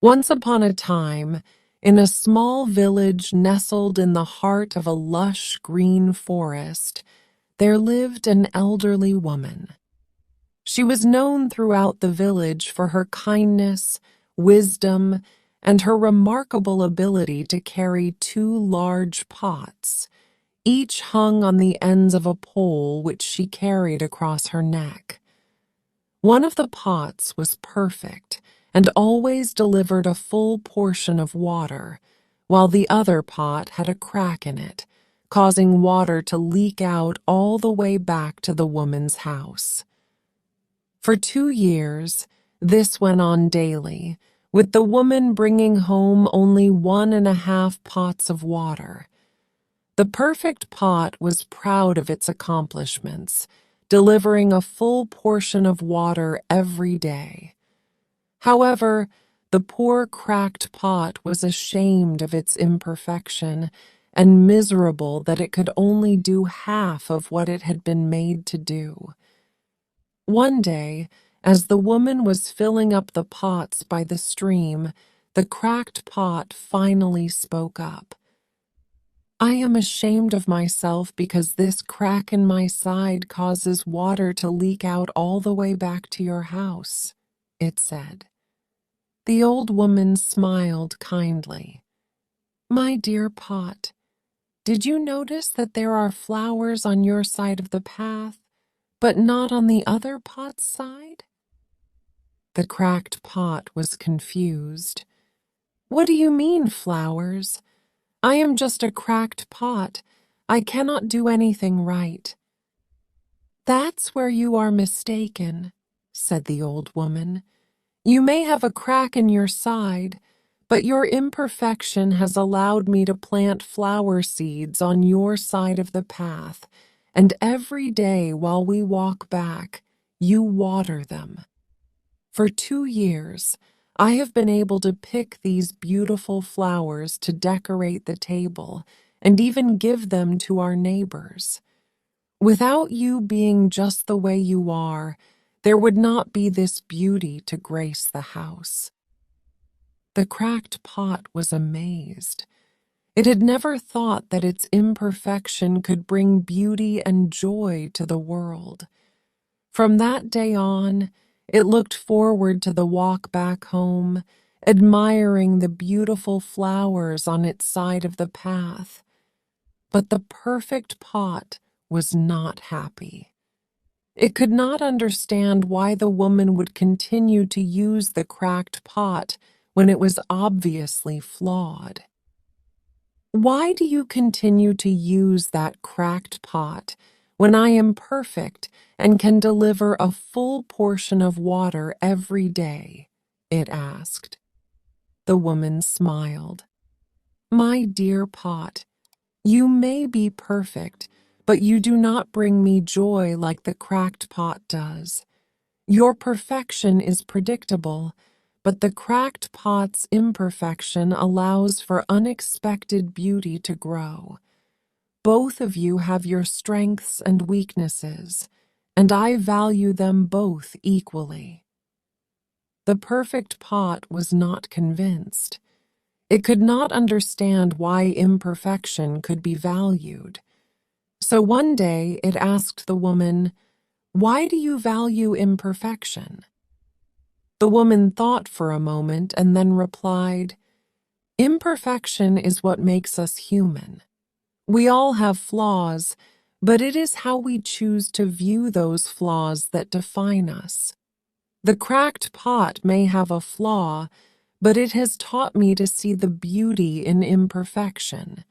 Once upon a time, in a small village nestled in the heart of a lush green forest, there lived an elderly woman. She was known throughout the village for her kindness, wisdom, and her remarkable ability to carry two large pots, each hung on the ends of a pole which she carried across her neck. One of the pots was perfect and always delivered a full portion of water, while the other pot had a crack in it, causing water to leak out all the way back to the woman's house. For 2 years, this went on daily, with the woman bringing home only 1.5 pots of water. The perfect pot was proud of its accomplishments, delivering a full portion of water every day. However, the poor cracked pot was ashamed of its imperfection and miserable that it could only do half of what it had been made to do. One day, as the woman was filling up the pots by the stream, the cracked pot finally spoke up. "I am ashamed of myself because this crack in my side causes water to leak out all the way back to your house," it said. The old woman smiled kindly. "My dear pot, did you notice that there are flowers on your side of the path, but not on the other pot's side?" The cracked pot was confused. "What do you mean, flowers? I am just a cracked pot. I cannot do anything right." "That's where you are mistaken," said the old woman. "You may have a crack in your side, but your imperfection has allowed me to plant flower seeds on your side of the path, and every day while we walk back, you water them. For 2 years, I have been able to pick these beautiful flowers to decorate the table and even give them to our neighbors. Without you being just the way you are, there would not be this beauty to grace the house." The cracked pot was amazed. It had never thought that its imperfection could bring beauty and joy to the world. From that day on, it looked forward to the walk back home, admiring the beautiful flowers on its side of the path. But the perfect pot was not happy. It could not understand why the woman would continue to use the cracked pot when it was obviously flawed. "Why do you continue to use that cracked pot when I am perfect and can deliver a full portion of water every day?" it asked. The woman smiled. "My dear pot, you may be perfect, but you do not bring me joy like the cracked pot does. Your perfection is predictable, but the cracked pot's imperfection allows for unexpected beauty to grow. Both of you have your strengths and weaknesses, and I value them both equally." The perfect pot was not convinced. It could not understand why imperfection could be valued. So one day it asked the woman, "Why do you value imperfection?" The woman thought for a moment and then replied, "Imperfection is what makes us human. We all have flaws, but it is how we choose to view those flaws that define us. The cracked pot may have a flaw, but it has taught me to see the beauty in imperfection,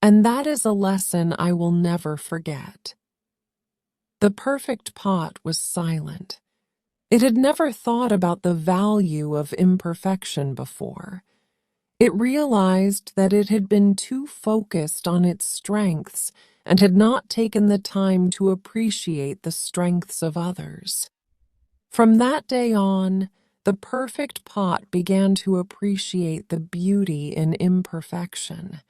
and that is a lesson I will never forget." The perfect pot was silent. It had never thought about the value of imperfection before. It realized that it had been too focused on its strengths and had not taken the time to appreciate the strengths of others. From that day on, the perfect pot began to appreciate the beauty in imperfection.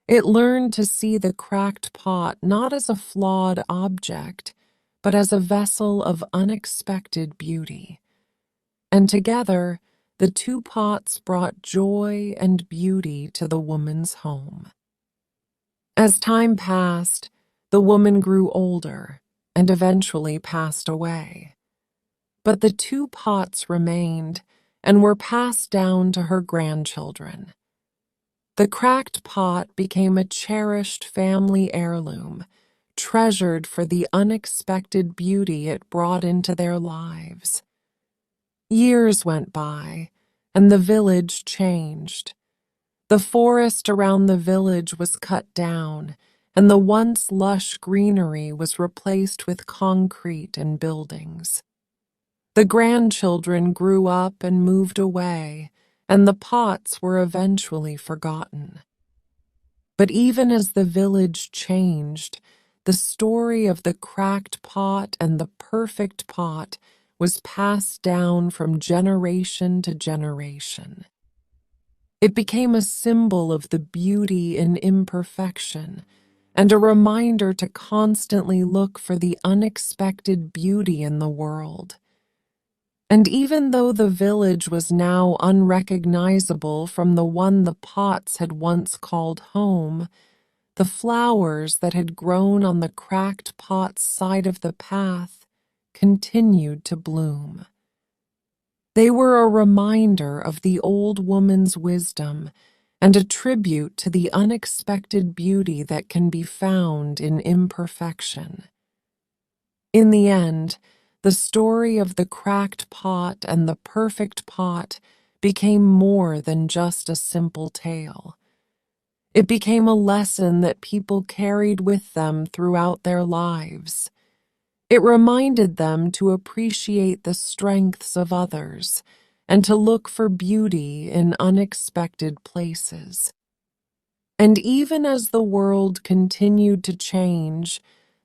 It learned to see the cracked pot not as a flawed object, but as a vessel of unexpected beauty. And together, the two pots brought joy and beauty to the woman's home. As time passed, the woman grew older and eventually passed away. But the two pots remained and were passed down to her grandchildren. The cracked pot became a cherished family heirloom, treasured for the unexpected beauty it brought into their lives. Years went by, and the village changed. The forest around the village was cut down, and the once lush greenery was replaced with concrete and buildings. The grandchildren grew up and moved away, and the pots were eventually forgotten. But even as the village changed, the story of the cracked pot and the perfect pot was passed down from generation to generation. It became a symbol of the beauty in imperfection and a reminder to constantly look for the unexpected beauty in the world. And even though the village was now unrecognizable from the one the pots had once called home, the flowers that had grown on the cracked pot's side of the path continued to bloom. They were a reminder of the old woman's wisdom and a tribute to the unexpected beauty that can be found in imperfection. In the end, the story of the cracked pot and the perfect pot became more than just a simple tale. It became a lesson that people carried with them throughout their lives. It reminded them to appreciate the strengths of others and to look for beauty in unexpected places. And even as the world continued to change,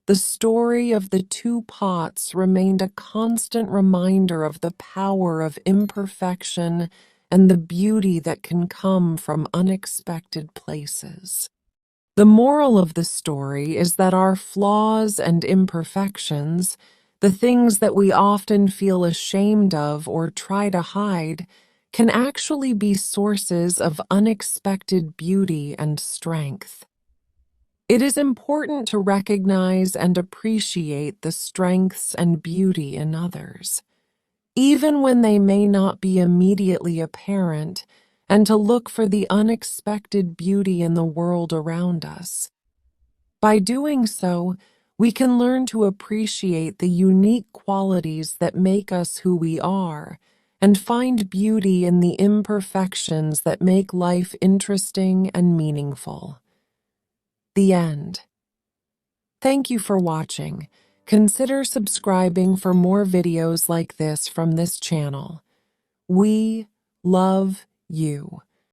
the story of the two pots remained a constant reminder of the power of imperfection and the beauty that can come from unexpected places. The moral of the story is that our flaws and imperfections, the things that we often feel ashamed of or try to hide, can actually be sources of unexpected beauty and strength. It is important to recognize and appreciate the strengths and beauty in others, even when they may not be immediately apparent, and to look for the unexpected beauty in the world around us. By doing so, we can learn to appreciate the unique qualities that make us who we are, and find beauty in the imperfections that make life interesting and meaningful. The end. Thank you for watching. Consider subscribing for more videos like this from this channel. We love you.